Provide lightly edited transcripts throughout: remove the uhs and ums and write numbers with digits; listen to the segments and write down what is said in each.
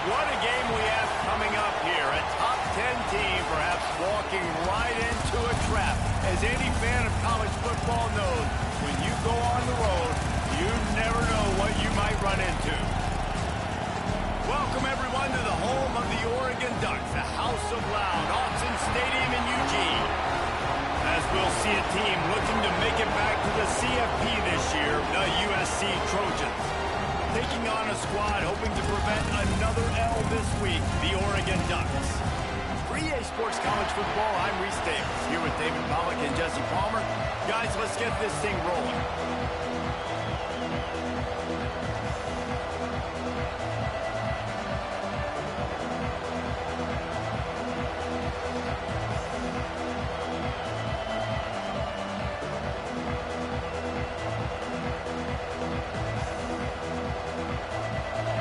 What a game we have coming up here. A top 10 team perhaps walking right into a trap. As any fan of college football knows, when you go on the road, you never know what you might run into. Welcome everyone to the home of the Oregon Ducks, the House of Loud, Autzen Stadium in Eugene. As we'll see a team looking to make it back to the CFP this year, the USC Trojans. Taking on a squad hoping to prevent another L this week, the Oregon Ducks. For EA Sports College Football, I'm Reese Davis, here with David Pollack and Jesse Palmer. Guys, let's get this thing rolling.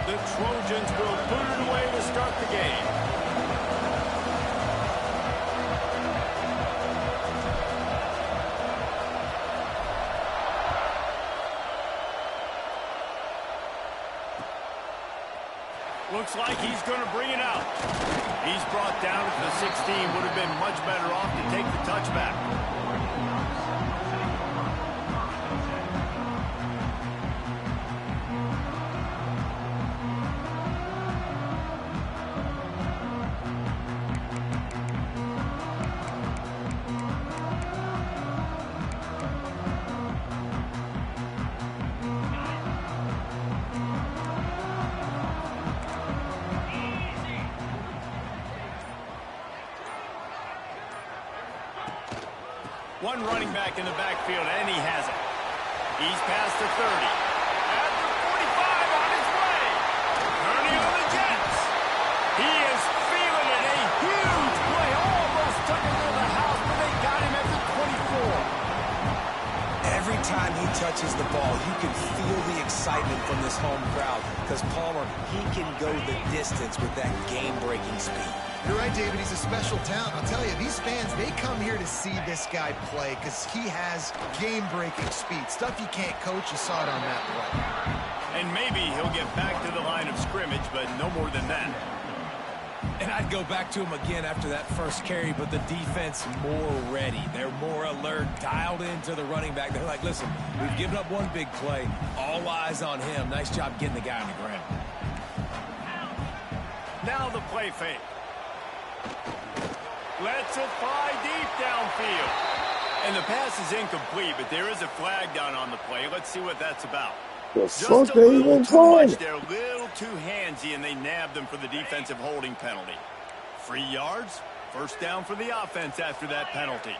The Trojans will put it away to start the game. Looks like he's going to bring it out. He's brought down to the 16. Would have been much better off to take the touchback. One running back in the backfield, and he has it. He's past the 30. At the 45 on his way. Turning on the Jets. He is feeling it. A huge play. Almost took him to the house, but they got him at the 24. Every time he touches the ball, you can feel the excitement from this home crowd because Palmer, he can go the distance with that game-breaking speed. You're right, David. He's a special talent. I'll tell you, these fans, they come here to see this guy play because he has game-breaking speed. Stuff you can't coach. You saw it on that play. And maybe he'll get back to the line of scrimmage, but no more than that. And I'd go back to him again after that first carry, but the defense more ready. They're more alert, dialed into the running back. They're like, listen, we've given up one big play. All eyes on him. Nice job getting the guy on the ground. Now the play fake. Lets it fly deep downfield. And the pass is incomplete, but there is a flag down on the play. Let's see what that's about. Just a little too much. They're a little too handsy, and they nabbed them for the defensive holding penalty. 3 yards, first down for the offense after that penalty.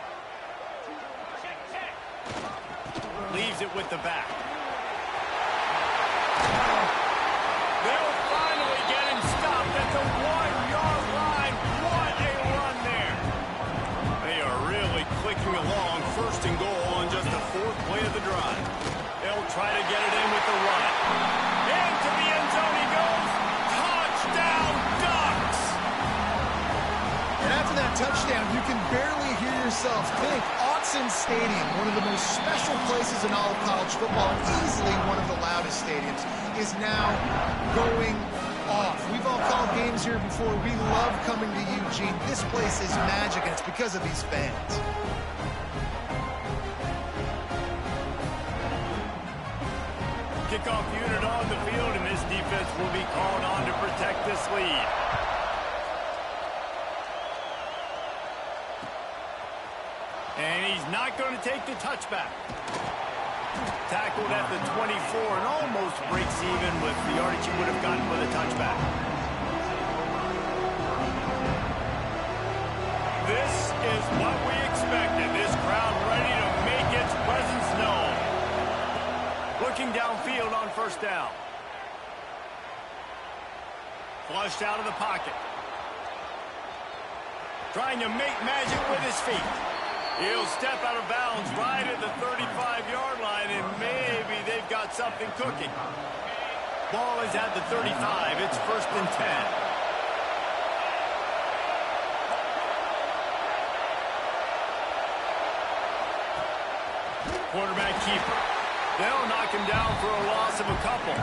Leaves it with the back. They'll finally get him stopped at the 1-yard line. What a run there. They are really clicking along. First and goal on just the 4th play of the drive. They'll try to get it in with the run. Into the end zone he goes. Touchdown, Ducks! And after that touchdown, you can barely hear yourself think. Autzen Stadium, one of the most special places in all of college football, easily one of the loudest stadiums, is now going off. We've all called games here before. We love coming to Eugene. This place is magic, and it's because of these fans. Kickoff unit on the field, and this defense will be called on to protect this lead. And he's not going to take the touchback. Tackled at the 24 and almost breaks even with the yardage he would have gotten with a touchback. This is what we expected. This crowd ready to make its presence known. Looking downfield on first down. Flushed out of the pocket. Trying to make magic with his feet. He'll step out of bounds right at the 35-yard line, and maybe they've got something cooking. Ball is at the 35. It's 1st and 10. Quarterback keeper. They'll knock him down for a loss of a couple.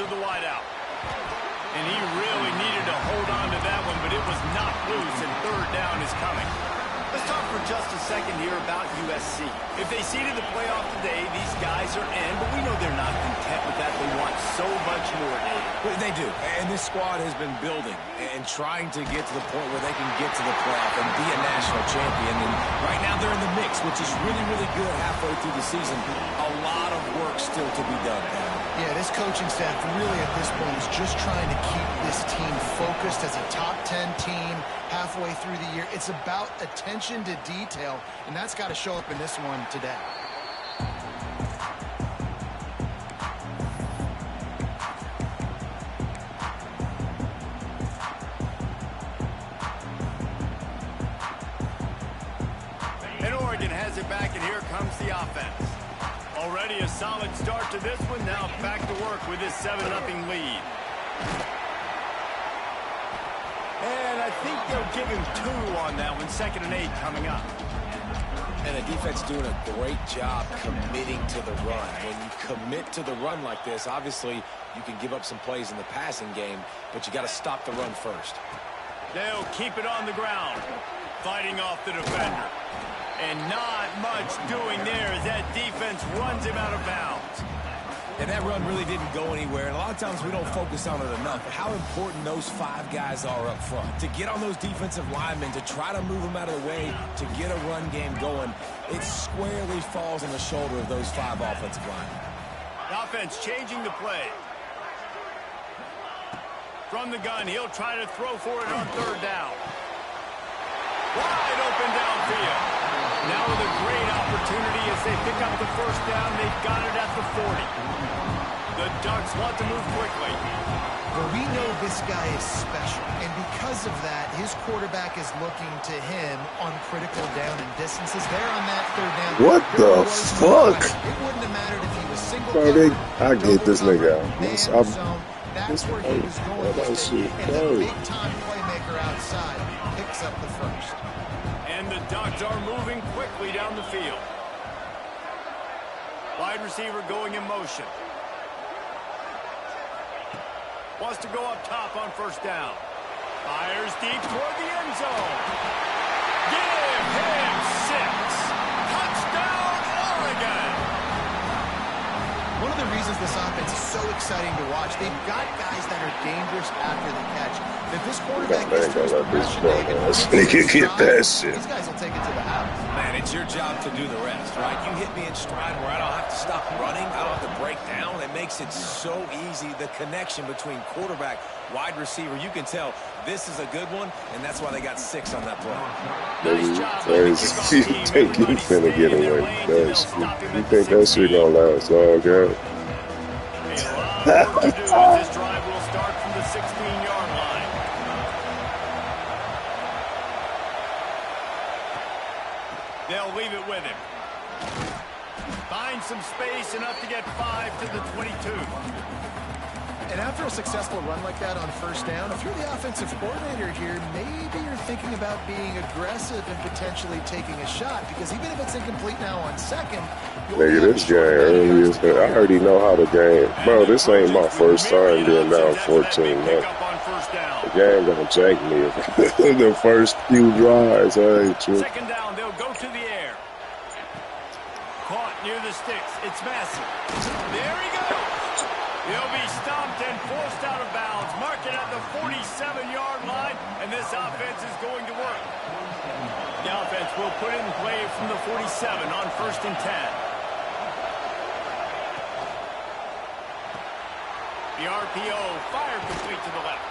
to the wideout. And he really needed to hold on to that one, but it was knocked loose, and third down is coming. Let's talk for just a second here about USC. If they seeded the playoff today, these guys are in, but we know they're not content with that. They want so much more, Dave. Well, they do, and this squad has been building and trying to get to the point where they can get to the playoff and be a national champion. And right now they're in the mix, which is really, really good halfway through the season. A lot of work still to be done. Yeah, this coaching staff really at this point is just trying to keep this team focused as a top 10 team halfway through the year. It's about attention to detail, and that's got to show up in this one today. And Oregon has it back, and here comes the offense. Already a solid start to this one. Now back to work with this 7-0 lead. And I think they'll give him 2 on that one. 2nd and 8 coming up. And the defense doing a great job committing to the run. When you commit to the run like this, obviously you can give up some plays in the passing game, but you got to stop the run first. They'll keep it on the ground, fighting off the defender. And not much doing there as that defense runs him out of bounds. And that run really didn't go anywhere. And a lot of times we don't focus on it enough. But how important those 5 guys are up front. To get on those defensive linemen, to try to move them out of the way, to get a run game going, it squarely falls on the shoulder of those 5 offensive linemen. The offense changing the play. From the gun, he'll try to throw for it on 3rd down. Wide open downfield. Now with a great opportunity as they pick up the 1st down. They've got it at the 40. The Ducks want to move quickly. Well, we know this guy is special, and because of that, his quarterback is looking to him on critical down and distances. There on that 3rd down. What the fuck? It wouldn't have mattered if he was single. I get this nigga out. That's where he was going to stay. And a big-time playmaker outside picks up the 1st. And the Ducks are moving quickly down the field. Wide receiver going in motion. Wants to go up top on 1st down. Fires deep toward the end zone. Give him 6. Touchdown, Oregon. One of the reasons this offense is so exciting to watch, they've got guys that are dangerous after the catch. If this quarterback gets through some pressure, David, get that shit. These guys will take it to the house. Man, it's your job to do the rest, right? You hit me in stride where I don't have to stop running. I don't have to break down. It makes it so easy. The connection between quarterback, wide receiver, you can tell this is a good one, and that's why they got 6 on that play. Nice job. You think you finna get away with that shit. You think that shit gonna last long, girl? A lot to do as this drive will start from the 16-yard line. They'll leave it with him. Find some space, enough to get 5 to the 22. And after a successful run like that on 1st down, if you're the offensive coordinator here, maybe you're thinking about being aggressive and potentially taking a shot, because even if it's incomplete now on 2nd, Nigga, this game early. I already know how the game. Bro, this ain't my first time being down 14. Man. The game gonna jank me the first few drives. I ain't true. 2nd down, they'll go to the air. Caught near the sticks. It's Massey. There he goes. He'll be stopped and forced out of bounds. Mark it at the 47-yard line, and this offense is going to work. The offense will put it in play from the 47 on 1st and 10. The RPO fired complete to the left.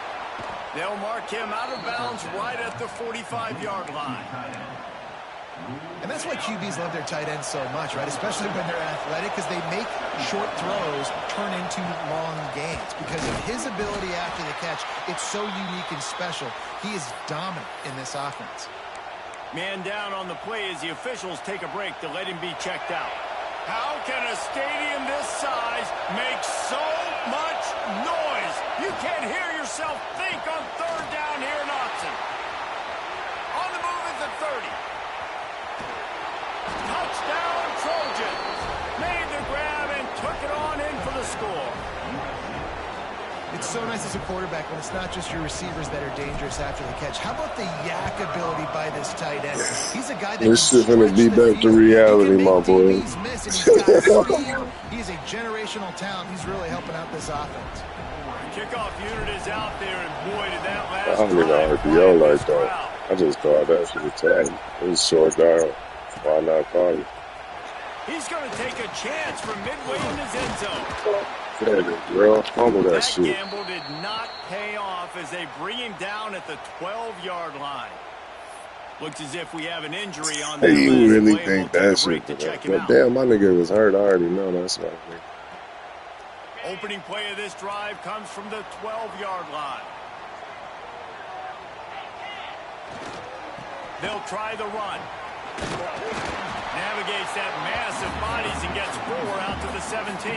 They'll mark him out of bounds right at the 45-yard line. And that's why QBs love their tight ends so much, right? Especially when they're athletic, because they make short throws turn into long gains. Because of his ability after the catch, it's so unique and special. He is dominant in this offense. Man down on the play as the officials take a break to let him be checked out. How can a stadium this size make so much noise? You can't hear yourself think on 3rd down here in Austin. On the move at the 30. Touchdown Trojans. Made the grab and took it on in for the score. so nice as a quarterback when it's not just your receivers that are dangerous after the catch. How about the yak ability by this tight end? He's a guy that This shit gonna be back to reality, my boy. miss, and he's got speed. He's a generational talent. He's really helping out this offense. Kickoff unit is out there, and boy, did that last I don't need an RPO like that. I just thought that shit was tag. It was short down. Why not call it? He's going to take a chance from midway in his end zone. Yeah, bro, fumble that shit. That gamble did not pay off as they bring him down at the 12-yard line. Looks as if we have an injury on that. Hey, you really think that shit? But damn, my nigga was hurt. I already know that's what I think. Opening play of this drive comes from the 12-yard line. They'll try the run. Navigates that mass of bodies and gets 4 out to the 17.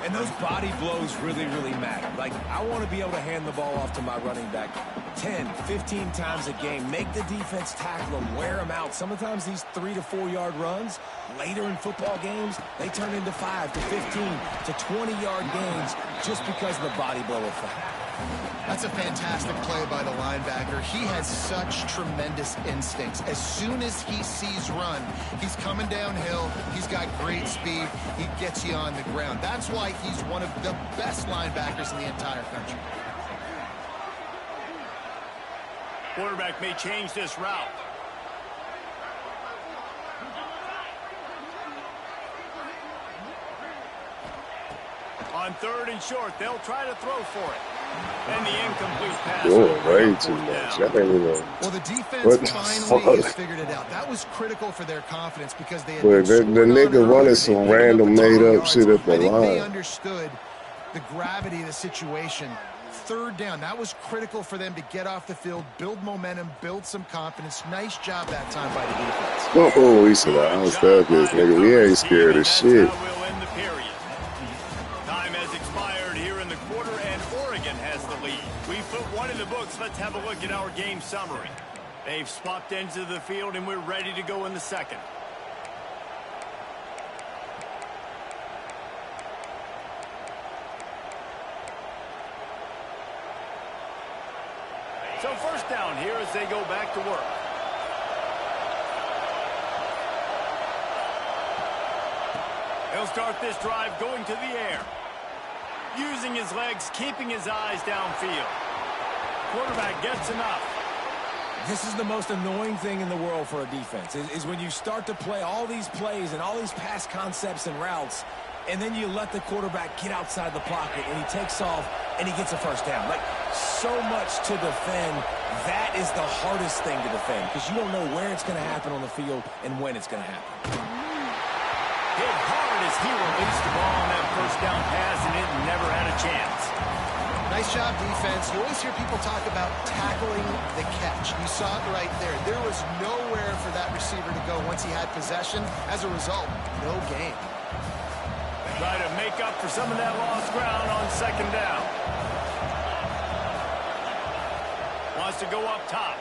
And those body blows really, really matter. Like, I want to be able to hand the ball off to my running back 10, 15 times a game. Make the defense tackle them, wear them out. Sometimes these 3 to 4 yard runs, later in football games, they turn into 5 to 15 to 20-yard gains just because of the body blow effect. That's a fantastic play by the linebacker. He has such tremendous instincts. As soon as he sees run, he's coming downhill. He's got great speed. He gets you on the ground. That's why he's one of the best linebackers in the entire country. Quarterback may change this route. On 3rd and short, they'll try to throw for it. And the incomplete pass. Way too much. I didn't even. Well, the defense finally has figured it out. That was critical for their confidence because they had the nigga running some random made-up shit at the line. They understood the gravity of the situation. 3rd down, that was critical for them to get off the field, build momentum, build some confidence. Nice job that time by the defense. Oh, he said, I was that bitch, nigga. We ain't scared of shit. Let's have a look at our game summary. They've swapped ends of the field, and we're ready to go in the second. So 1st down here as they go back to work. He'll start this drive going to the air. Using his legs, keeping his eyes downfield. Quarterback gets enough. This is the most annoying thing in the world for a defense, is when you start to play all these plays and all these pass concepts and routes, and then you let the quarterback get outside the pocket, and he takes off, and he gets a 1st down. Like, so much to defend. That is the hardest thing to defend, because you don't know where it's going to happen on the field and when it's going to happen. Hit hard as he released the ball on that 1st down pass, and it never had a chance. Nice job, defense. You always hear people talk about tackling the catch. You saw it right there. There was nowhere for that receiver to go once he had possession. As a result, no gain. Try to make up for some of that lost ground on 2nd down. Wants to go up top.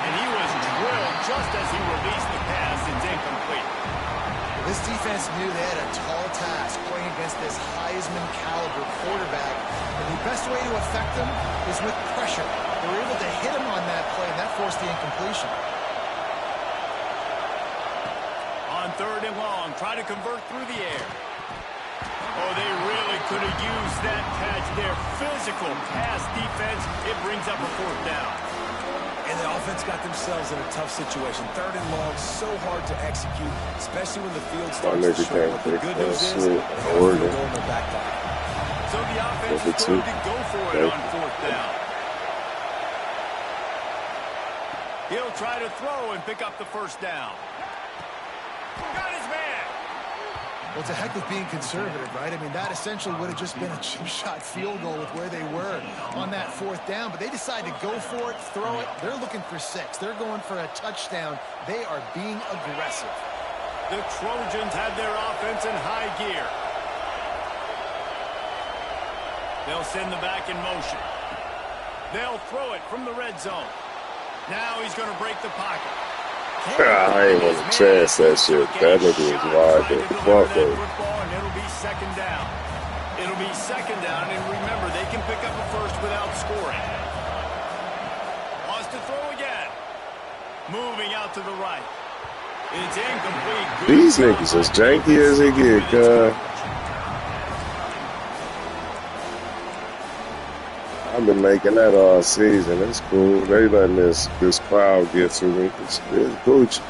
And he was drilled just as he released the pass. It's incomplete. This defense knew they had a tall task playing against this Heisman-caliber quarterback, and the best way to affect them is with pressure. They were able to hit him on that play, and that forced the incompletion. On 3rd and long, try to convert through the air. Oh, they really could have used that catch there. Physical pass defense. It brings up a 4th down. And the offense got themselves in a tough situation. 3rd and long, so hard to execute, especially when the field starts to shrink. But the good news is, they have a goal in the back pocket. So the offense is going to go for it on 4th down. He'll try to throw and pick up the 1st down. Got his man. Well, it's a heck of being conservative, right? I mean, that essentially would have just been a chip-shot field goal with where they were on that 4th down. But they decide to go for it, throw it. They're looking for 6. They're going for a touchdown. They are being aggressive. The Trojans have their offense in high gear. They'll send the back in motion. They'll throw it from the red zone. Now he's going to break the pocket. I ain't want to chance that shit. That nigga was wide. Fuck it. And it'll be 2nd down. It'll be second down, and remember, they can pick up a first without scoring. Wants to throw again. Moving out to the right. It's incomplete. These niggas as janky as they get, cuz. I've been making that all season. It's cool. They letting this crowd get to me. It's Gucci.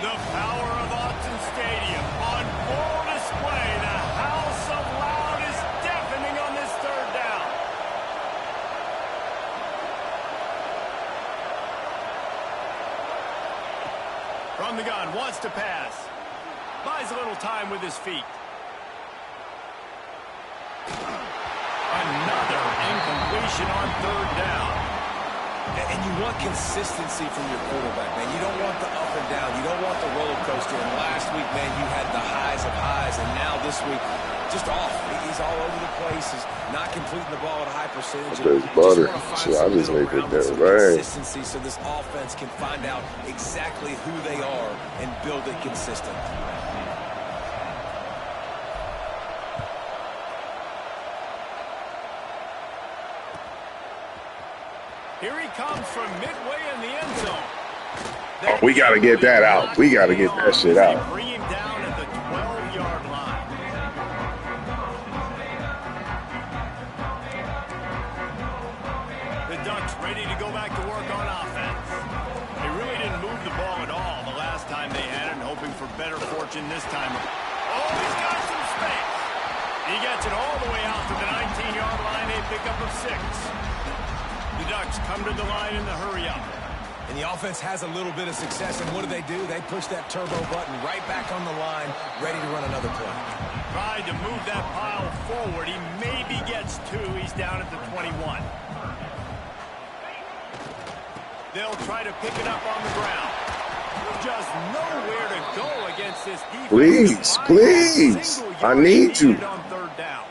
The power of Autzen Stadium on full display. The house of loud is deafening on this third down. From the gun, wants to pass. Buys a little time with his feet. Another incompletion on third down. And you want consistency from your quarterback, man. You don't want the up and down. You don't want the roller coaster. And last week, man, you had the highs of highs. And now this week, just off. He's all over the place. He's not completing the ball at a high percentage. That's butter. Shit, I just need to get right. Consistency so this offense can find out exactly who they are and build it consistent. Here he comes from midway in the end zone. Oh, we got to get that out. We got to get that shit out. Bring him down at the 12-yard line. The Ducks ready to go back to work on offense. They really didn't move the ball at all the last time they had it, hoping for better fortune this time. Oh, he's got some space. He gets it all the way out to the 19-yard line, a pickup of 6. The Ducks come to the line in the hurry-up. And the offense has a little bit of success, and what do? They push that turbo button right back on the line, ready to run another play. Tried to move that pile forward. He maybe gets 2. He's down at the 21. They'll try to pick it up on the ground. Just nowhere to go against this defense. Please. I need you. On third down.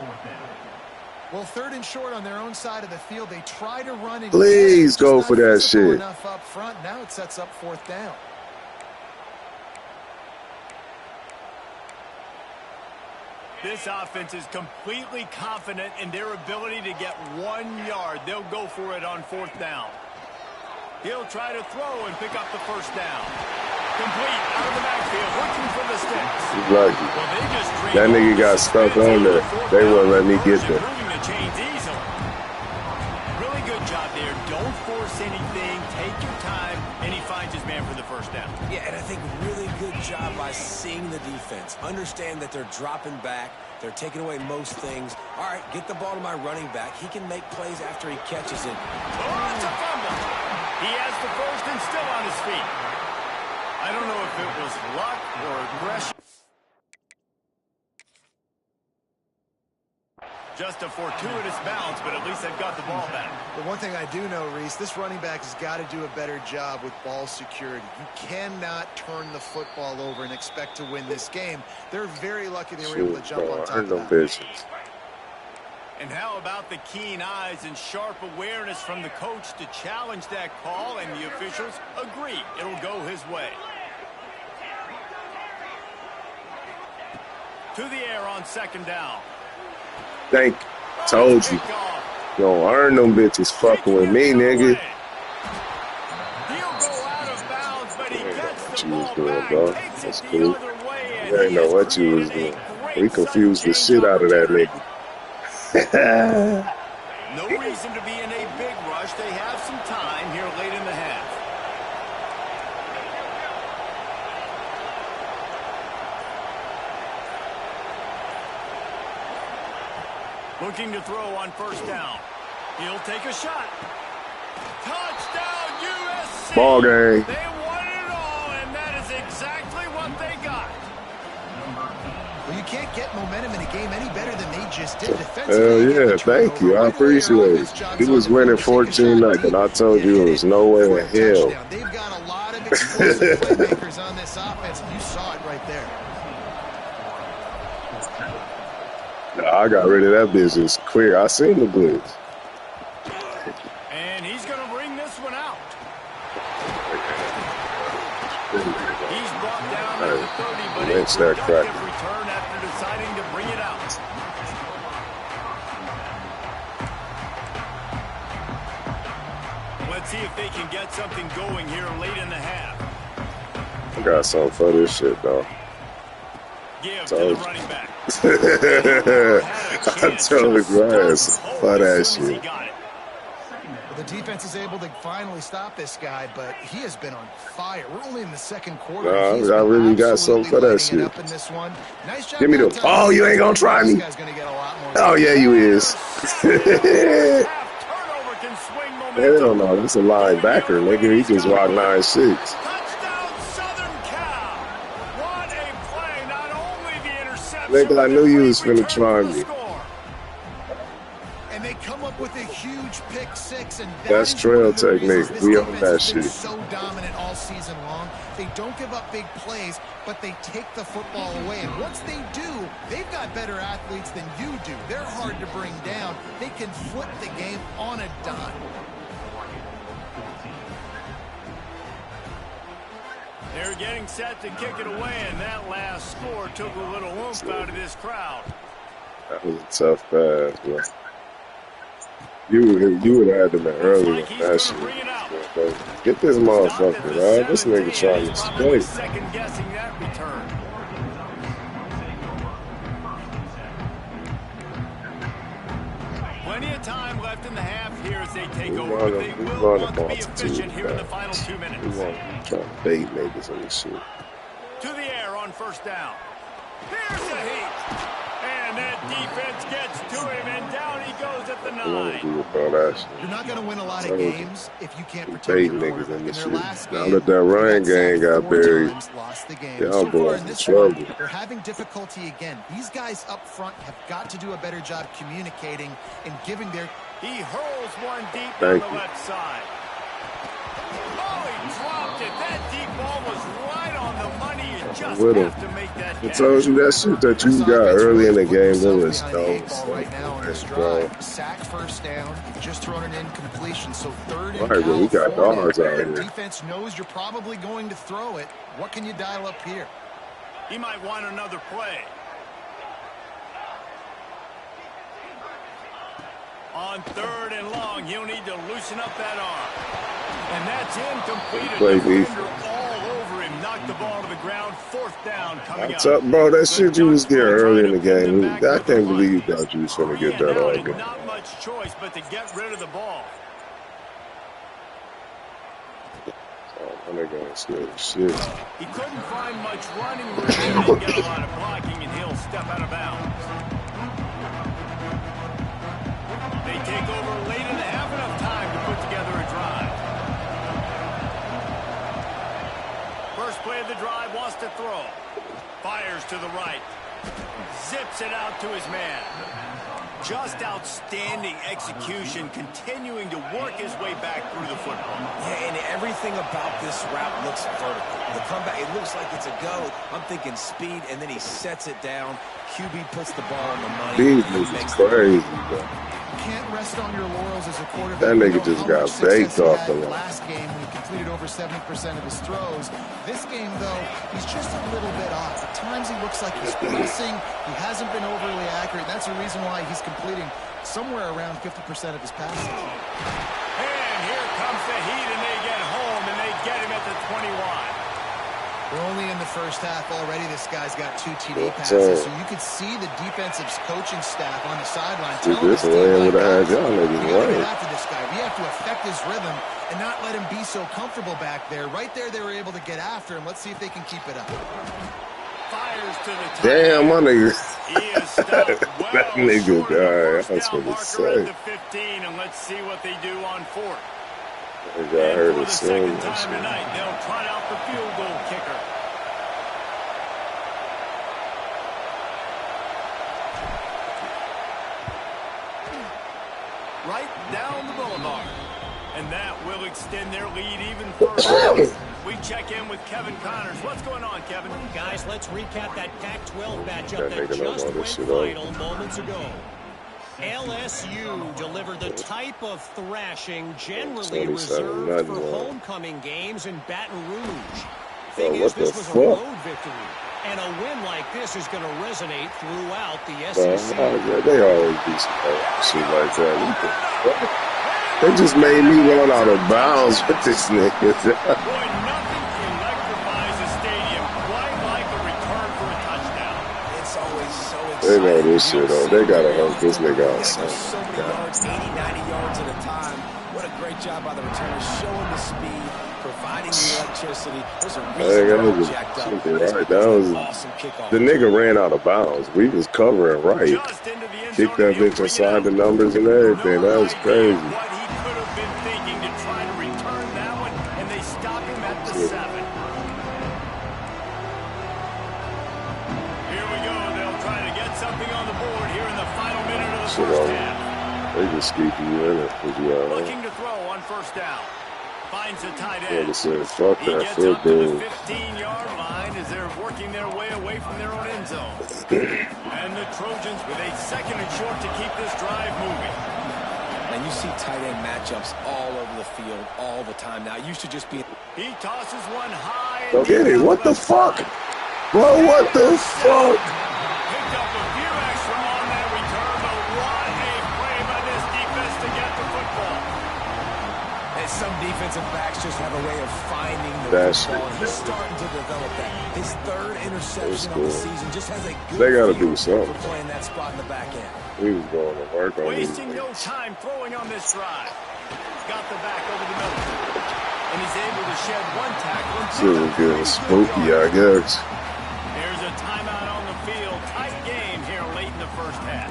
Well, third and short on their own side of the field. They try to run it. Please go for that shit. Enough up front. Now it sets up fourth down. This offense is completely confident in their ability to get 1 yard. They'll go for it on fourth down. He'll try to throw and pick up the first down. Complete out of the backfield, looking for the sticks. He's lucky. That nigga got stuck on there. They wouldn't let me get there. Chains easily. Really good job there. Don't force anything. Take your time, and he finds his man for the first down. Yeah, and I think really good job by seeing the defense. Understand that they're dropping back. They're taking away most things. All right, get the ball to my running back. He can make plays after he catches it. Oh, it's a fumble. He has the first and still on his feet. I don't know if it was luck or aggression. Just a fortuitous bounce, but at least they've got the ball back. The one thing I do know, Reese, this running back has got to do a better job with ball security. You cannot turn the football over and expect to win this game. They're very lucky they were able to jump on top of that. Bitches. And how about the keen eyes and sharp awareness from the coach to challenge that call, and the officials agree it'll go his way. To the air on second down. Thank you. Told you. You don't earn them bitches fucking with me, nigga. He'll go out of bounds, but he gets the ball doing, back. bro. Takes That's it cool. the other way, and You ain't know what you was doing. We confused the shit out of that nigga. No reason to be in a big rush. They have some time here late in the half. Looking to throw on first down. He'll take a shot. Touchdown, USC! Ball game. They won it all, and that is exactly what they got. Well, you can't get momentum in a game any better than they just did. Hell yeah, thank you. I appreciate it. He was winning 14-0. I told you there was no way in hell. They've got a lot of explosive playmakers on this offense, and you saw it right there. I got rid of that business clear. I seen the blitz. And he's going to bring this one out. He's brought down at the 30, but a productive return after deciding to bring it out. Let's see if they can get something going here late in the half. I got something for this shit, though. Give to the running back. I told the grass for that shit. Well, the defense is able to finally stop this guy, but he has been on fire. We're only in the second quarter. No, I really got something for that shit. Nice job. Give me the. Oh, you ain't gonna try me. Oh yeah, you is. Hell no, that's a linebacker, nigga. He just walked 9'6". Touchdown, Southern Cal. What a play! Not only the interception, Nigga, I knew you was finna try me. And they come up with a huge pick six, and that's trail technique. We own that shit. So dominant all season long. They don't give up big plays, but they take the football away. And once they do, they've got better athletes than you do. They're hard to bring down. They can flip the game on a dime. They're getting set to kick it away, and that last score took a little oomph out of this crowd. That was a tough pass, bro. You would have had them earlier. That shit. Get this motherfucker, dog. This nigga trying to escape. Second guessing that return. Plenty of time left in the half here as they take over. They will want to be efficient here in the final 2 minutes. We want to try to bait niggas on this shit. To the air on first down. Here's a heat. And that defense gets to him, and down he goes at the 9. You're not going to win a lot of games if you can't protect your niggas in in this their shit. last Now game, that that run game got buried, lost the game. y'all So far boys in in this trouble. one, they're having difficulty again. These guys up front have got to do a better job communicating and giving their... He hurls one deep down the left side. Oh, he dropped it. That deep ball was right on the money. You just have to make that catch. I told you that shit that you got early in the game was dope. Right now on this drive. Sack first down, just thrown an incompletion, so third and All right, we got dogs out here. Defense knows you're probably going to throw it. What can you dial up here? He might want another play. On third and long, he'll need to loosen up that arm. And that's incomplete. Defender all over him. Knocked the ball to the ground. Fourth down coming up. Bro, that shit you was getting early in the game. I can't believe you thought you was going to get that all game. Not much choice but to get rid of the ball. Oh, my nigga ain't scared of shit. He couldn't find much running room. He didn't get a lot of blocking, and he'll step out of bounds. They take over late in the half, enough time to put together a drive. First play of the drive, wants to throw. Fires to the right. Zips it out to his man. Just outstanding execution, continuing to work his way back through the football. Yeah, and everything about this route looks vertical. The comeback, it looks like it's a go. I'm thinking speed, and then he sets it down. QB puts the ball on the money. This is crazy, bro. Can't rest on your laurels as a quarterback. That nigga just got baked off the line. Last game, when he completed over 70% of his throws. This game, though, he's just a little bit off. At times, he looks like he's pressing. He hasn't been overly accurate. That's the reason why he's completing somewhere around 50% of his passes. And here comes the heat, and they get home, and they get him at the 21. We're only in the first half already. This guy's got 2 TD passes, so you could see the defensive coaching staff on the sideline telling this team, we got to get after this guy. We have to affect his rhythm and not let him be so comfortable back there. Right there, they were able to get after him. Let's see if they can keep it up. Fires to the top. Damn, my nigga. He is stopped well that nigga short of the died. first I was down going to marker say. at the 15, and let's see what they do on fourth. I heard For it the soon. second time tonight, they'll trot out the field goal kicker. Right down the boulevard. And that will extend their lead even further. We check in with Kevin Connors. What's going on, Kevin? Guys, let's recap that Pac-12 matchup that just went final moments ago. LSU delivered the type of thrashing generally reserved for homecoming games in Baton Rouge. Thing is, this was a road victory. And a win like this is going to resonate throughout the SEC. They always do some shit like that. They just made me run out of bounds with this nigga. Boy, nothing electrifies a stadium quite like a return for a touchdown. It's always so exciting. They know this shit, though. They gotta help this nigga out. So many yards, 80, 90 yards at a time. What a great job by the returners, showing the speed, providing the electricity. There's a reason jacked up. Right. That was awesome kickoff. The nigga ran out of bounds. We was covering right. Kicked that bitch inside the numbers and everything. That was crazy. What he could have been thinking to try to return that one, and they stop him at the 7. Here we go. They'll try to get something on the board here in the final minute of the first half. They just keep you in it. Looking to throw on first down. Finds a tight end. Fuck He that gets up to football. the 15-yard line as they're working their way away from their own end zone. And the Trojans with a 2nd and short to keep this drive moving. And you see tight end matchups all over the field all the time now. It used to just be... He tosses one high. Don't get it. What the fuck? Bro, what the fuck? Picked up a few extra on that return, but what a play by this defense to get the football. And some defensive backs just have a way of finding the football. And he's starting to develop that. His 3rd interception of the season just has a good They got to do something. for playing that spot in the back end. He was going to work on these. Wasting no time throwing on this drive. Got the back over the middle. And he's able to shed one tackle. Shit was getting spooky, I guess. There's a timeout on the field. Tight game here late in the first half.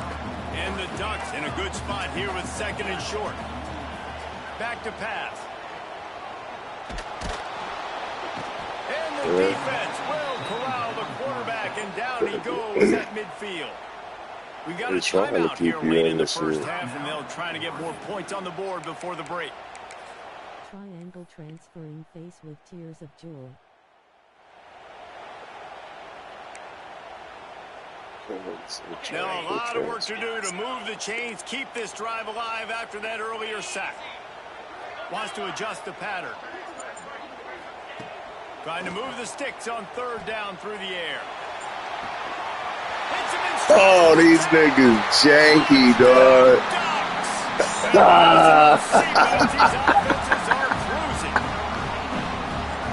And the Ducks in a good spot here with 2nd and short. Back to pass. And the defense will corral the quarterback, and down he goes at midfield. We got a timeout here late in the first half, and they'll try to get more points on the board before the break. Triangle transferring face with tears of joy. Now a lot of work to do to move the chains, keep this drive alive after that earlier sack. Wants to adjust the pattern. Trying to move the sticks on 3rd down through the air. Oh, these niggas janky, dog.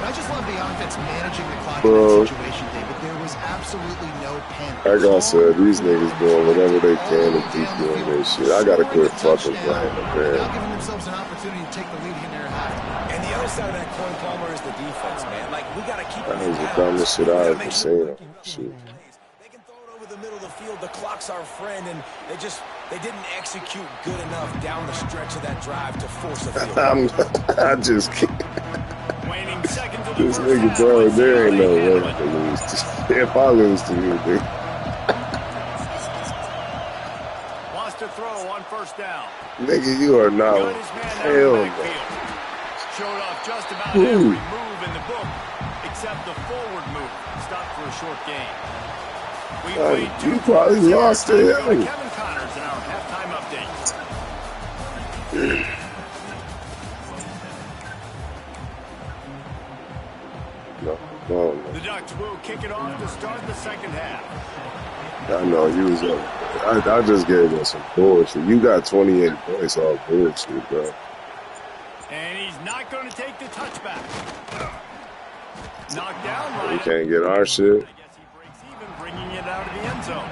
I just love the offense managing the clock in that situation, David. There was absolutely no panic. Like I said, these niggas doing whatever they can to keep doing this shit. I gotta quit fucking playing up there. Now giving themselves an opportunity to take the lead in their half. And the other side of that coin, Palmer, is the defense, man. Like, we gotta keep that was the dumbest shit I ever seen. Shit. They can throw it over the middle of the field. The clock's our friend, and they didn't execute good enough down the stretch of that drive to force a field. I just can't. Waning seconds of the This first nigga, half. bro, there ain't no way I can lose to. If I lose to you, dude. Wants to throw on 1st down. Nigga, you are not. Got his man down Hell the no. backfield. Showed off just about every move in the book, except the forward move. Stopped for a short gain. We played You probably lost to him. Kevin Connors in our halftime update. No. The Ducks will kick it off to start the 2nd half. I know you was up. I just gave him some bullshit. You got 28 points off bullshit, bro. And he's not going to take the touchback. Knocked down right. We can't get our shit. I guess he breaks even, bringing it out of the end zone.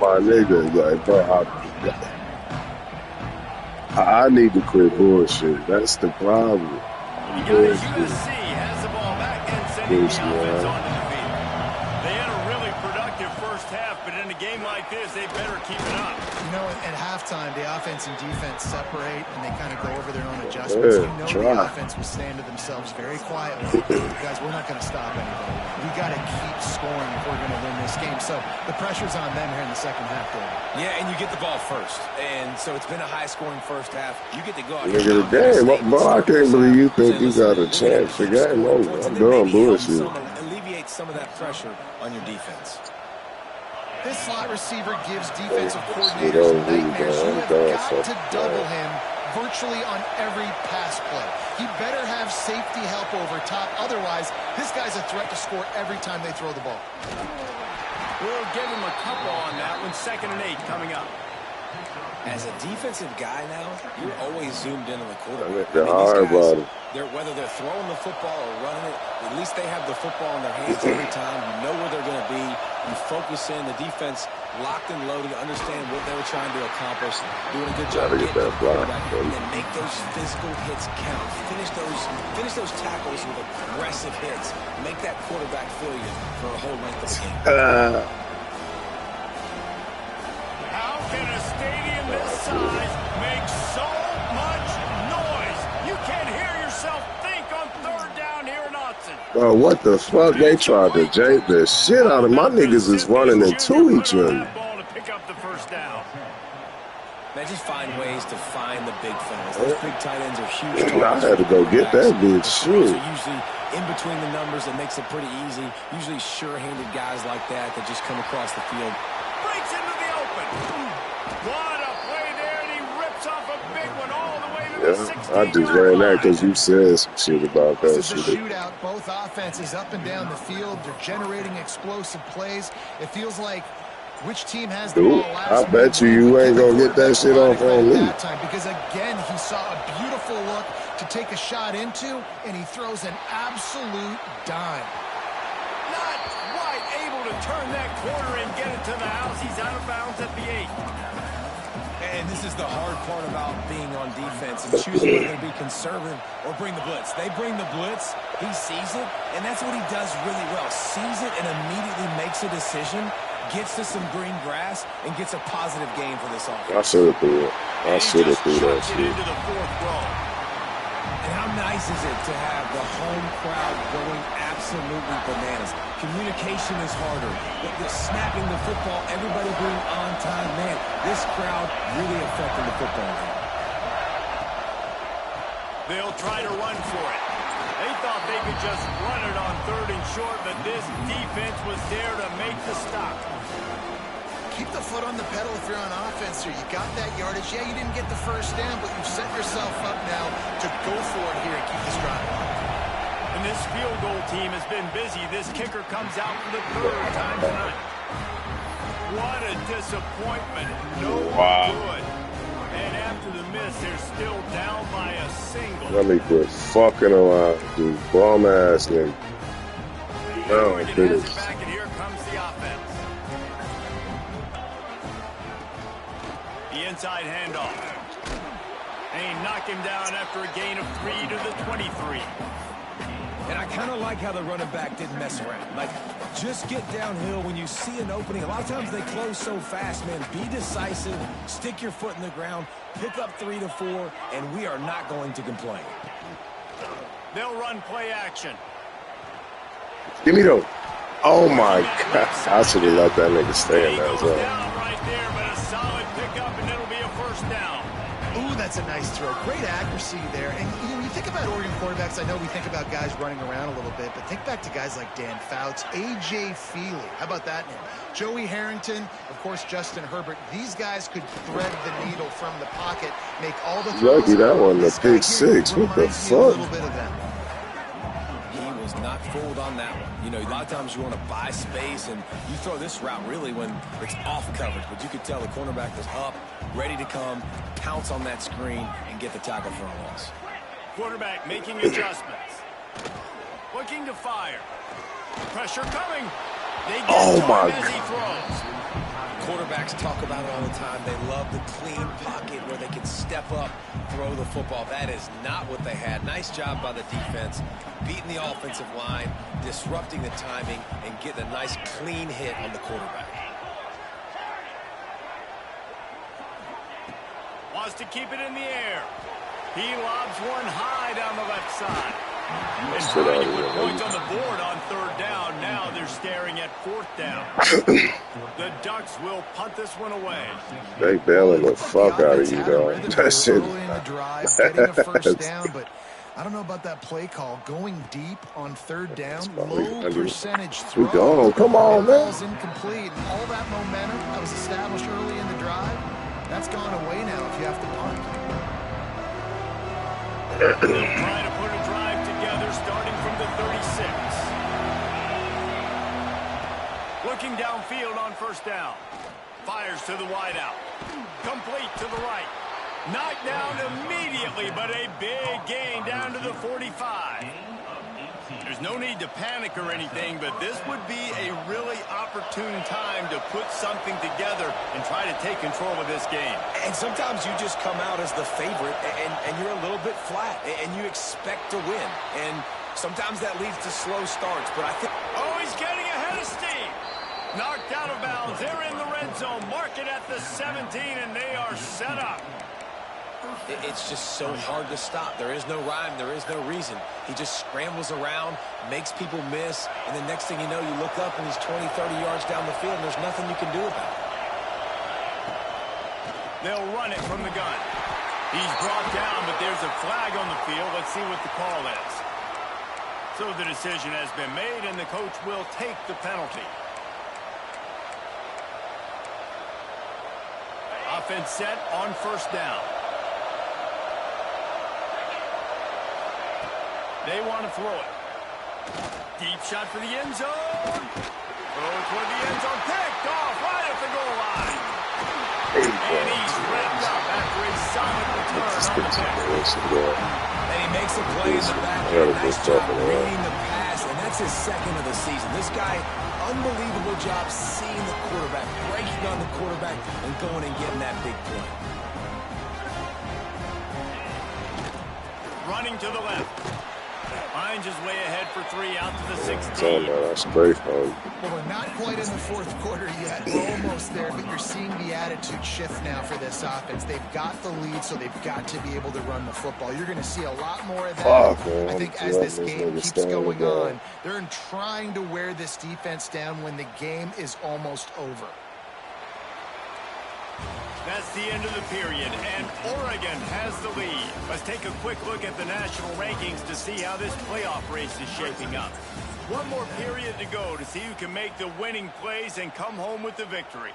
My nigga, like, bro, I need to quit bullshit. That's the problem. You got USC has the ball back and sending the offense onto the field. They had a really productive first half, but in a game like this, they better keep it up. You know, at halftime, the offense and defense separate, and they kind of go over their own adjustments. The offense was saying to themselves very quietly, guys, we're not going to stop anybody. We got to keep scoring if we're going to win this game. So the pressure's on them here in the second half, David. Yeah, and you get the ball first. And so it's been a high-scoring first half. You get to go out here. Nigga, the game, bro, I can't believe you think you got a chance. The game over. I'm done bullshit. Alleviate some of that pressure on your defense. This slot receiver gives defensive coordinators nightmares. You have got to double him virtually on every pass play. He better have safety help over top. Otherwise, this guy's a threat to score every time they throw the ball. We'll give him a couple on that one. 2nd and 8 coming up. As a defensive guy now, you're always zoomed in on the quarterback. They're hard body. Whether they're throwing the football or running it, at least they have the football in their hands every time. You know where they're going to be. You focus in. The defense locked and loaded, understand what they were trying to accomplish, doing a good job getting to the quarterback, and then make those physical hits count. Finish those tackles with aggressive hits. Make that quarterback feel you for a whole length of the game. How can a stadium this size make so much noise? You can't hear yourself think on third down here in Autzen. Bro, what the fuck? They tried to jank the shit out of my niggas is running into each other. They just find ways to find the big fellas. Those big tight ends are huge. I had to go get that bitch. Shit. So usually in between the numbers, it makes it pretty easy. Usually sure-handed guys like that just come across the field. Breaks into the open. What a play there, and he rips off a big one all the way to the 16-yard line. I just ran that because you said some shit about that This is shit. a shootout. Both offenses up and down the field. They're generating explosive plays. It feels like which team has the ball last. I bet you ain't going to get that shit off on me. Because, again, he saw a beautiful look to take a shot into, and he throws an absolute dime. Not quite able to turn that corner and get it to the house. He's out of bounds at the 8. And this is the hard part about being on defense and choosing whether to be conservative or bring the blitz. They bring the blitz, he sees it, and that's what he does really well. Sees it and immediately makes a decision, gets to some green grass, and gets a positive gain for this offense. I should have threw it. I should have threw that shit. Into the fourth row. And how nice is it to have the home crowd going absolutely bananas? Communication is harder. The snapping the football, everybody being on time. Man, this crowd really affecting the football game. They'll try to run for it. They thought they could just run it on third and short, but this defense was there to make the stop. Keep the foot on the pedal if you're on offense here. You got that yardage. Yeah, you didn't get the first down, but you've set yourself up now to go for it here and keep this drive alive. And this field goal team has been busy. This kicker comes out for the third time tonight. What a disappointment. No good. And after the miss, they're still down by a single. Let me quit fucking around, dude. Bum ass nigga. No, finish. Back, and here comes the offense. The inside handoff. And he knocked him down after a gain of 3 to the 23. And I kind of like how the running back didn't mess around. Like, just get downhill when you see an opening. A lot of times they close so fast, man. Be decisive, stick your foot in the ground, pick up 3 to 4, and we are not going to complain. They'll run play action. Give me those. Oh, my God. I should have let that nigga stay in that zone. Down right there, but a solid pickup, and it'll be a first down. Ooh, that's a nice throw. Great accuracy there. And you think about Oregon quarterbacks, I know we think about guys running around a little bit, but think back to guys like Dan Fouts, A.J. Feely. How about that name? Joey Harrington, of course, Justin Herbert. These guys could thread the needle from the pocket, make all the throws. Lucky that one, the pick six. What the fuck? A little bit of them. He was not fooled on that one. You know, a lot of times you want to buy space, and you throw this route really when it's off coverage, but you could tell the cornerback was up, ready to come, pounce on that screen, and get the tackle for a loss. Quarterback making adjustments. Looking to fire. Pressure coming. They get as he throws. Quarterbacks talk about it all the time. They love the clean pocket where they can step up, throw the football. That is not what they had. Nice job by the defense, beating the offensive line, disrupting the timing, and getting a nice clean hit on the quarterback. Wants to keep it in the air. He lobs one high down the left side. And trying to put points on the board on third down. Now they're staring at fourth down. The Ducks will punt this one away. They bailing the fuck out of you, dog. That shit. Early in the drive, getting a first down, but I don't know about that play call. Going deep on third down, low percentage throw. We go. Come on, man. Ball's incomplete. All that momentum that was established early in the drive, that's gone away now if you have to punt. They'll try to put a drive together starting from the 36. Looking downfield on first down. Fires to the wideout. Incomplete to the right. Knocked down immediately, but a big gain down to the 45. There's no need to panic or anything, but this would be a really opportune time to put something together and try to take control of this game. And sometimes you just come out as the favorite, and you're a little bit flat, and you expect to win. And sometimes that leads to slow starts, but I think... Oh, he's getting ahead of steam. Knocked out of bounds. They're in the red zone. Mark it at the 17, and they are set up. It's just so hard to stop. There is no rhyme. There is no reason. He just scrambles around, makes people miss, and the next thing you know, you look up and he's 20, 30 yards down the field, and there's nothing you can do about it. They'll run it from the gun. He's brought down, but there's a flag on the field. Let's see what the call is. So the decision has been made, and the coach will take the penalty. Offense set on first down. They want to throw it. Deep shot for the end zone. Throw it toward the end zone. Picked off right at the goal line. And he's wrapped up after a solid return on the pick. And he makes a play in the back. Nice job reading the pass, and that's his second of the season. This guy, unbelievable job seeing the quarterback, breaking on the quarterback, and going and getting that big play. Running to the left. Finds his way ahead for 3 out to the 16. That's great, man. Well, we're not quite in the fourth quarter yet. We're almost there, but you're seeing the attitude shift now for this offense. They've got the lead, so they've got to be able to run the football. You're going to see a lot more of that. I think as this game keeps going on, they're trying to wear this defense down when the game is almost over. That's the end of the period, and Oregon has the lead. Let's take a quick look at the national rankings to see how this playoff race is shaping up. One more period to go to see who can make the winning plays and come home with the victory.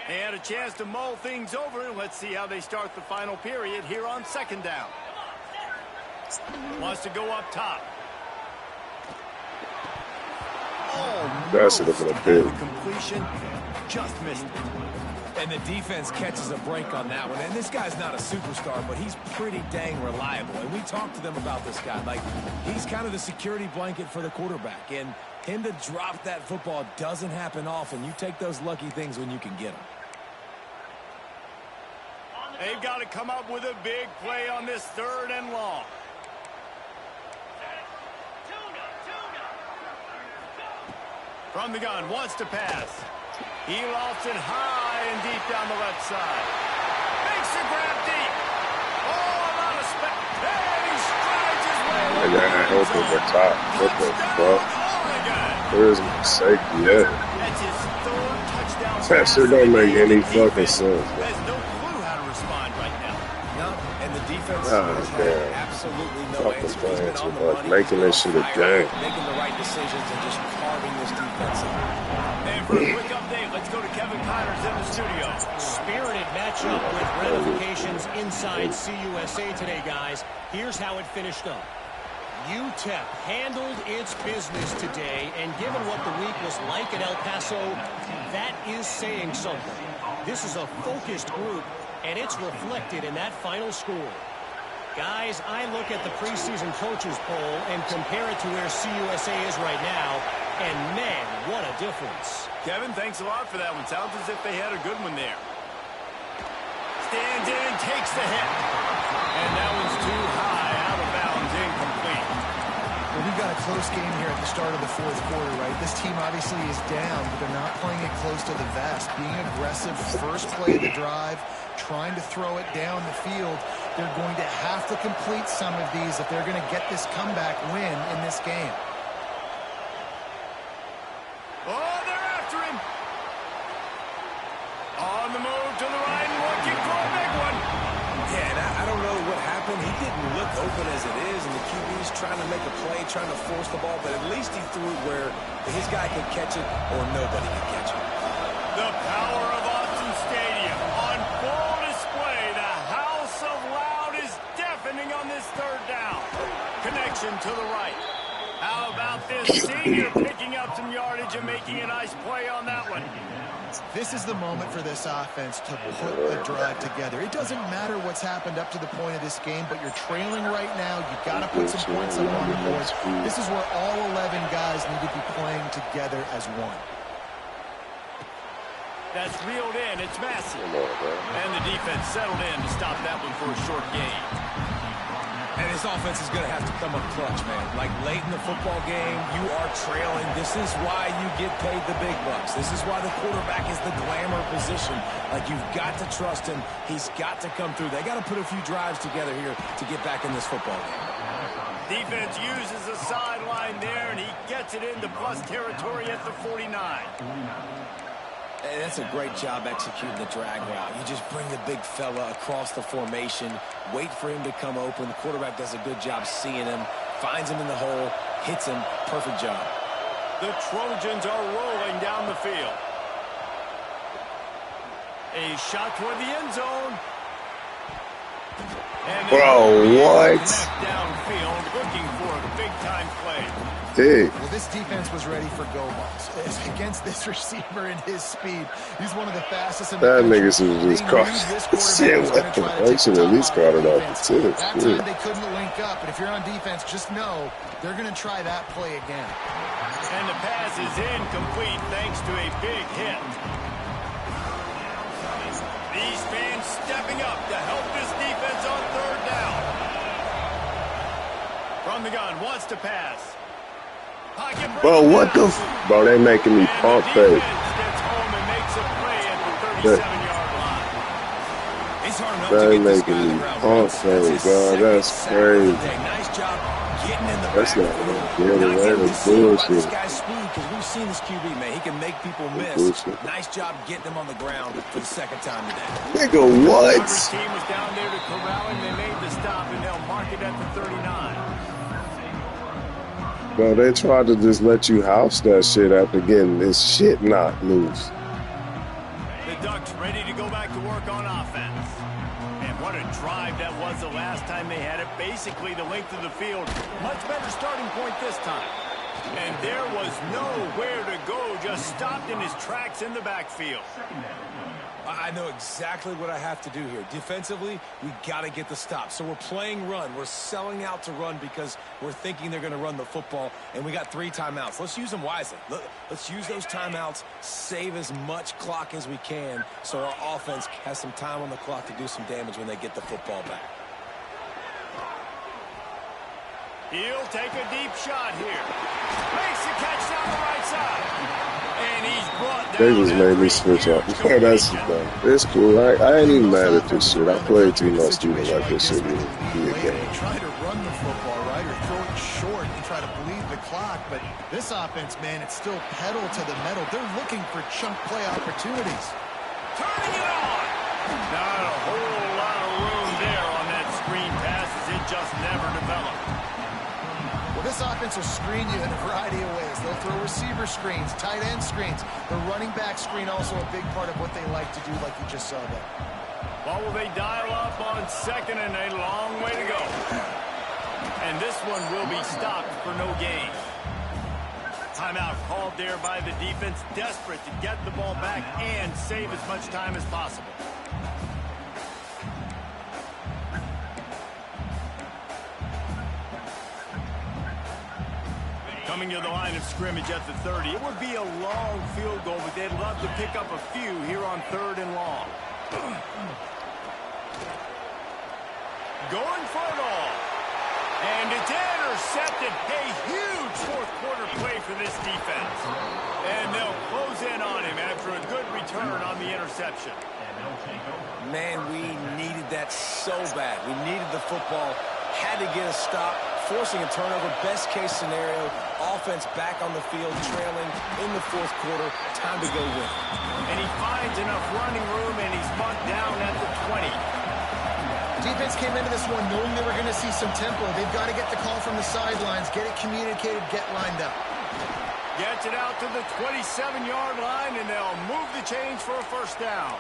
They had a chance to mull things over, and let's see how they start the final period here on second down. Wants to go up top. Oh, that should have been a big completion. Just missed it. And the defense catches a break on that one. And this guy's not a superstar, but he's pretty dang reliable. And we talked to them about this guy. Like, he's kind of the security blanket for the quarterback. And him to drop that football doesn't happen often. You take those lucky things when you can get them. They've got to come up with a big play on this 3rd and long. From the gun, wants to pass. He lofts it high and deep down the left side. Makes the grab deep. Oh, a lot of space. And he strides his way. And that open the top. What the fuck? There is no safety yet. That's his 3rd touchdown. That shit don't make any fucking sense. Has no clue how to respond right now. No, and the defense has had absolutely no answer. He's been on the money. Making this shit a game. Making the right decisions and just carving this defense up. And for a quick update, let's go to Kevin Connors in the studio. Spirited matchup with ramifications inside CUSA today, guys. Here's how it finished up. UTEP handled its business today, and given what the week was like in El Paso, that is saying something. This is a focused group, and it's reflected in that final score. Guys, I look at the preseason coaches poll and compare it to where CUSA is right now, and man, what a difference. Kevin, thanks a lot for that one. Sounds as if they had a good one there. Stands in, takes the hit. And that one's too high, out of bounds, incomplete. Well, we've got a close game here at the start of the fourth quarter, right? This team obviously is down, but they're not playing it close to the vest. Being aggressive, first play of the drive, trying to throw it down the field. They're going to have to complete some of these if they're going to get this comeback win in this game. Oh, they're after him. On the move to the right, looking for a big one. Yeah, and I don't know what happened. He didn't look open as it is, and the QB's trying to make a play, trying to force the ball, but at least he threw it where his guy could catch it or nobody could catch it. The power of Austin Stadium on full display. The house of loud is deafening on this 3rd down. Connection to the right. How about this senior picking up some yardage and making a nice play on that one? This is the moment for this offense to put a drive together. It doesn't matter what's happened up to the point of this game, but you're trailing right now. You've got to put some points up on the board. This is where all 11 guys need to be playing together as one. That's reeled in. It's Massey. And the defense settled in to stop that one for a short gain. And this offense is going to have to come up clutch, man. Like late in the football game, you are trailing. This is why you get paid the big bucks. This is why the quarterback is the glamour position. Like, you've got to trust him. He's got to come through. They got to put a few drives together here to get back in this football game. Defense uses the sideline there, and he gets it into plus territory at the 49. And that's a great job executing the drag route. You just bring the big fella across the formation, wait for him to come open. The quarterback does a good job seeing him, finds him in the hole, hits him. Perfect job. The Trojans are rolling down the field. A shot toward the end zone. And what? Downfield, looking for a big-time play. Hey. Well, this defense was ready for go balls. Against this receiver and his speed, he's one of the fastest in the that country. Nigga should just caught. Shit, what the fuck? They should at least caught it off the tip. That time they couldn't link up, but if you're on defense, just know they're going to try that play again. And the pass is incomplete thanks to a big hit. These fans stepping up to help this defense on third down. From the gun, wants to pass. Bro, what the bro, they making me pump fake. Gets home and makes a play at the 37-yard line. It's hard enough They to get this making guy me in the ground. pump fake, bro. That's crazy. Nice job getting in the That's not backfield. good. That's bullshit. This guy's speed, because we've seen this QB, man. He can make people miss. Bullshit. Nice job getting him on the ground for the second time today. Nigga, what? Every team was down there to corral him. They made the stop, and they'll mark it at the 39. Bro, they tried to just let you house that shit after getting this shit knocked loose. The Ducks ready to go back to work on offense. And what a drive that was the last time they had it. Basically the length of the field. Much better starting point this time. And there was nowhere to go. Just stopped in his tracks in the backfield. I know exactly what I have to do here. Defensively, we got to get the stop. So we're playing run. We're selling out to run because we're thinking they're going to run the football, and we got 3 timeouts. Let's use them wisely. Let's use those timeouts, save as much clock as we can so our offense has some time on the clock to do some damage when they get the football back. He'll take a deep shot here. Makes the catch down the right side. And he's brought down. They just made me switch up. That's dumb. It's cool. I ain't even mad at this shit. I played too much to even let this shit be a game. Try to run the football, right, or throw it short and try to bleed the clock. But this offense, man, it's still pedal to the metal. They're looking for chunk play opportunities. Turning it on. Not a whole lot of room there on that screen pass as it just never developed. Well, this offense will screen you in a variety of ways. They'll throw receiver screens, tight end screens. The running back screen also a big part of what they like to do, like you just saw there. Well, will they dial up on second and a long way to go? And this one will be stopped for no gain. Timeout called there by the defense, desperate to get the ball back and save as much time as possible. Coming to the line of scrimmage at the 30. It would be a long field goal, but they'd love to pick up a few here on 3rd and long. Going for it all. And it's intercepted. A huge fourth-quarter play for this defense. And they'll close in on him after a good return on the interception. Man, we needed that so bad. We needed the football. Had to get a stop, forcing a turnover. Best case scenario, offense back on the field, trailing in the 4th quarter. Time to go win. And he finds enough running room, and he's bumped down at the 20. Defense came into this one knowing they were going to see some tempo. They've got to get the call from the sidelines, get it communicated, get lined up. Gets it out to the 27-yard line, and they'll move the chains for a first down.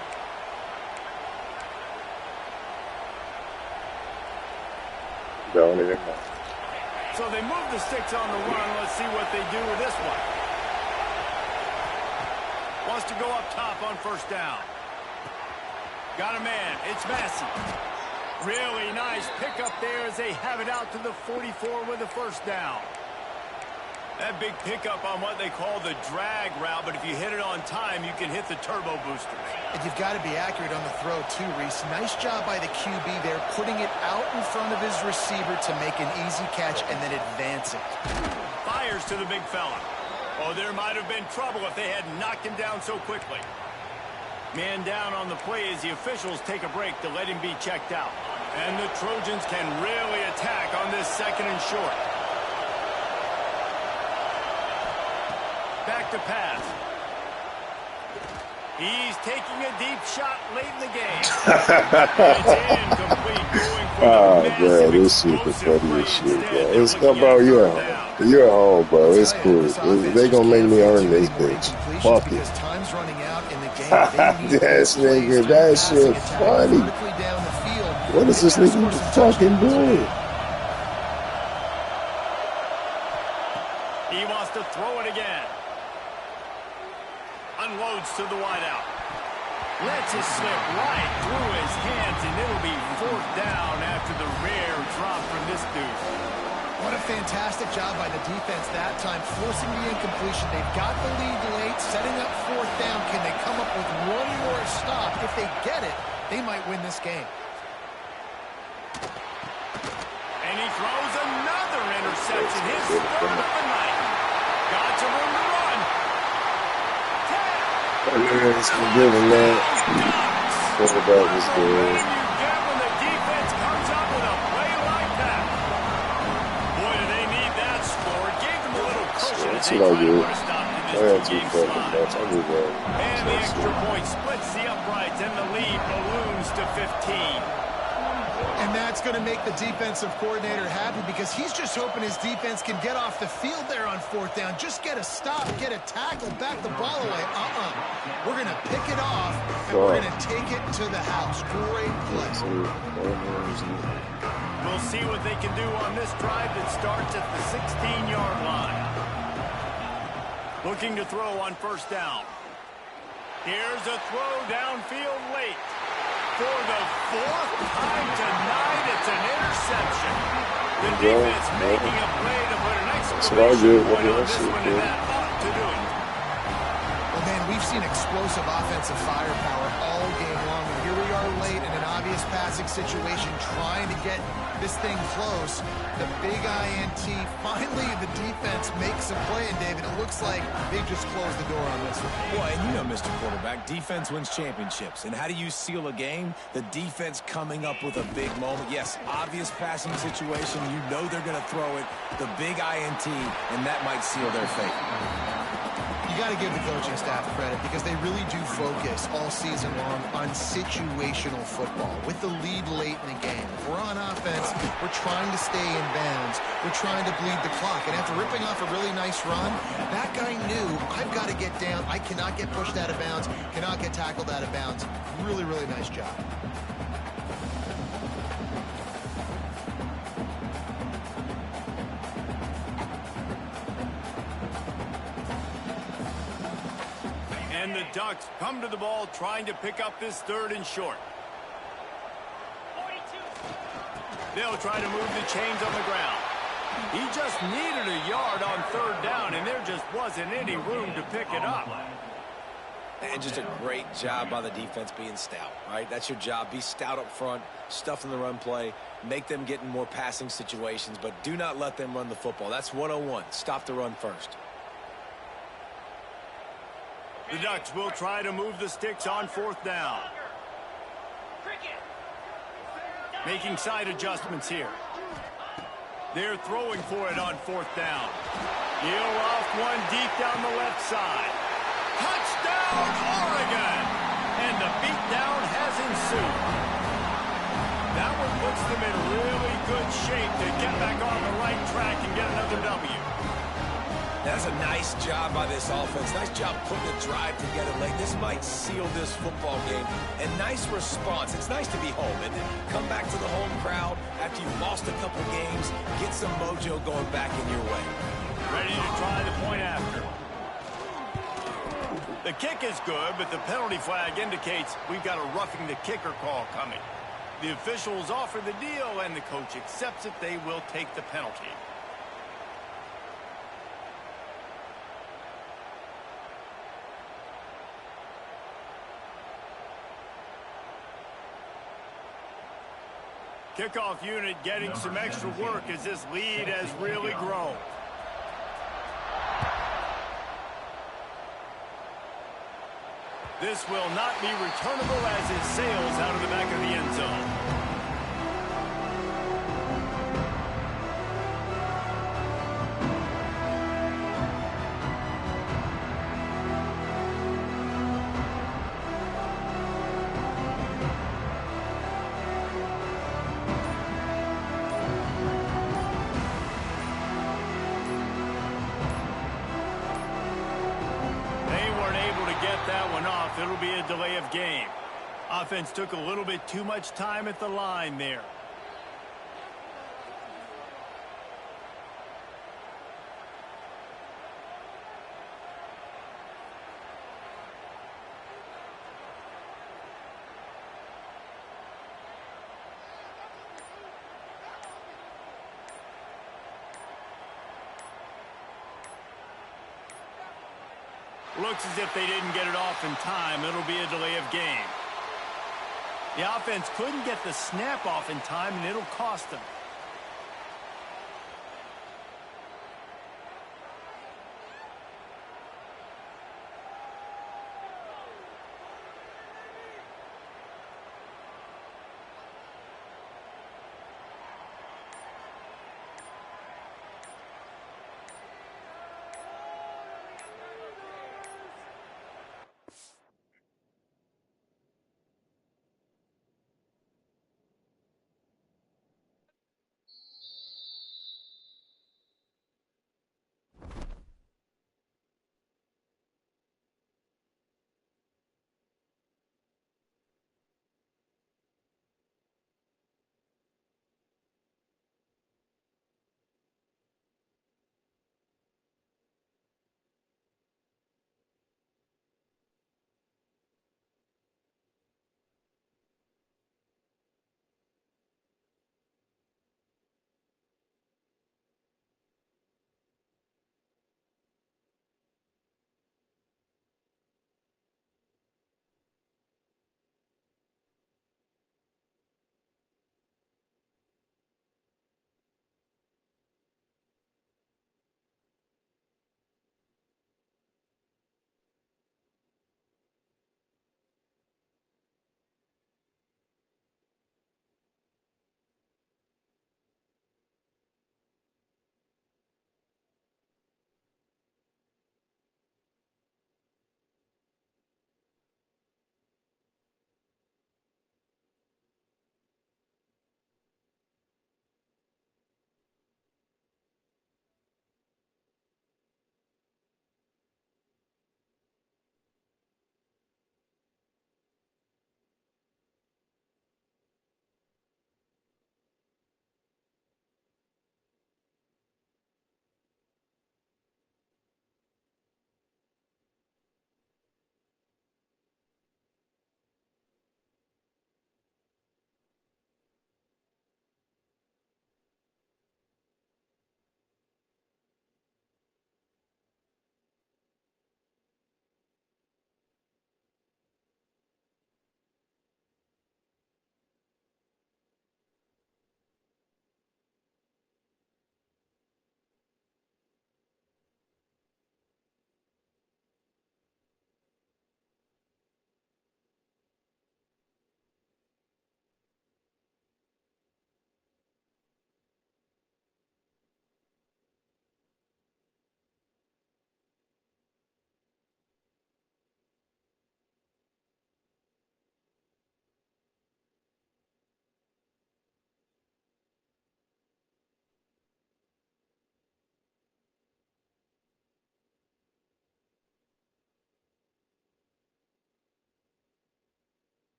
Down here. So they move the sticks on the run. Let's see what they do with this one. Wants to go up top on first down. Got a man. It's Massey. Really nice pickup there as they have it out to the 44 with a first down. That big pickup on what they call the drag route, but if you hit it on time, you can hit the turbo boosters. And you've got to be accurate on the throw, too, Reese. Nice job by the QB there, putting it out in front of his receiver to make an easy catch and then advance it. Fires to the big fella. Oh, there might have been trouble if they had knocked him down so quickly. Man down on the play as the officials take a break to let him be checked out. And the Trojans can really attack on this second and short. Back to pass. He's taking a deep shot late in the game. It's incomplete, going for bro, this shit the funniest shit, bro. It's about you're home, bro. It's cool. They gonna make me earn this bitch. Fuck it. Time's running out in the game. Yes, nigga, that shit funny. What is this nigga fucking doing? He wants to throw it again. Unloads to the wideout. Lets it slip right through his hands, and it'll be fourth down after the rare drop from this dude. What a fantastic job by the defense that time, forcing the incompletion. They've got the lead late, setting up fourth down. Can they come up with one more stop? If they get it, they might win this game. And he throws another interception. His third of the night. Got some room to run. It's good, man. What about this game? You get when the defense comes up with a play like that. Boy, do they need that score. It gave them a little cushion as they tried to put a stop to this two-game slide. And the extra point splits the uprights, and the lead balloons to 15. And that's going to make the defensive coordinator happy because he's just hoping his defense can get off the field there on fourth down. Just get a stop, get a tackle, back the ball away. We're going to pick it off, and we're going to take it to the house. Great play. We'll see what they can do on this drive that starts at the 16-yard line. Looking to throw on first down. Here's a throw downfield late. For the fourth time tonight, it's an interception. The defense making a play to put an exclamation point on this one, and that ought to do it. Well, man, we've seen explosive offensive firepower all game long, and here we are late in an obvious passing situation, trying to get this thing close. The big INT, finally the defense makes a play, and David, it looks like they just closed the door on this one. Well, and you know, Mr. Quarterback, defense wins championships. And how do you seal a game? The defense coming up with a big moment. Yes, obvious passing situation. You know they're going to throw it. The big INT, and that might seal their fate. You got to give the coaching staff credit because they really do focus all season long on situational football. With the lead late in the game, if we're on offense, we're trying to stay in bounds. We're trying to bleed the clock. And after ripping off a really nice run, that guy knew, I've got to get down. I cannot get pushed out of bounds, cannot get tackled out of bounds. Really, really nice job. And the Ducks come to the ball trying to pick up this third and short. They'll try to move the chains on the ground. He just needed a yard on third down, and there just wasn't any room to pick it up. And just a great job by the defense being stout, right? That's your job. Be stout up front, stuff in the run play, make them get in more passing situations, but do not let them run the football. That's 101. Stop the run first. The Ducks will try to move the sticks on fourth down. Making side adjustments here. They're throwing for it on fourth down. He'll off one deep down the left side. Touchdown, Oregon! And the beatdown has ensued. That one puts them in really good shape to get back on the right track and get another W. That's a nice job by this offense. Nice job putting the drive together late. This might seal this football game. And nice response. It's nice to be home and come back to the home crowd after you've lost a couple games. Get some mojo going back in your way. Ready to try the point after. The kick is good, but the penalty flag indicates we've got a roughing the kicker call coming. The officials offer the deal, and the coach accepts it. They will take the penalty. Kickoff unit getting some extra work as this lead has really grown. This will not be returnable as it sails out of the back of the end zone. It'll be a delay of game. Offense took a little bit too much time at the line there. Looks as if they didn't get it off in time. It'll be a delay of game. The offense couldn't get the snap off in time, and it'll cost them.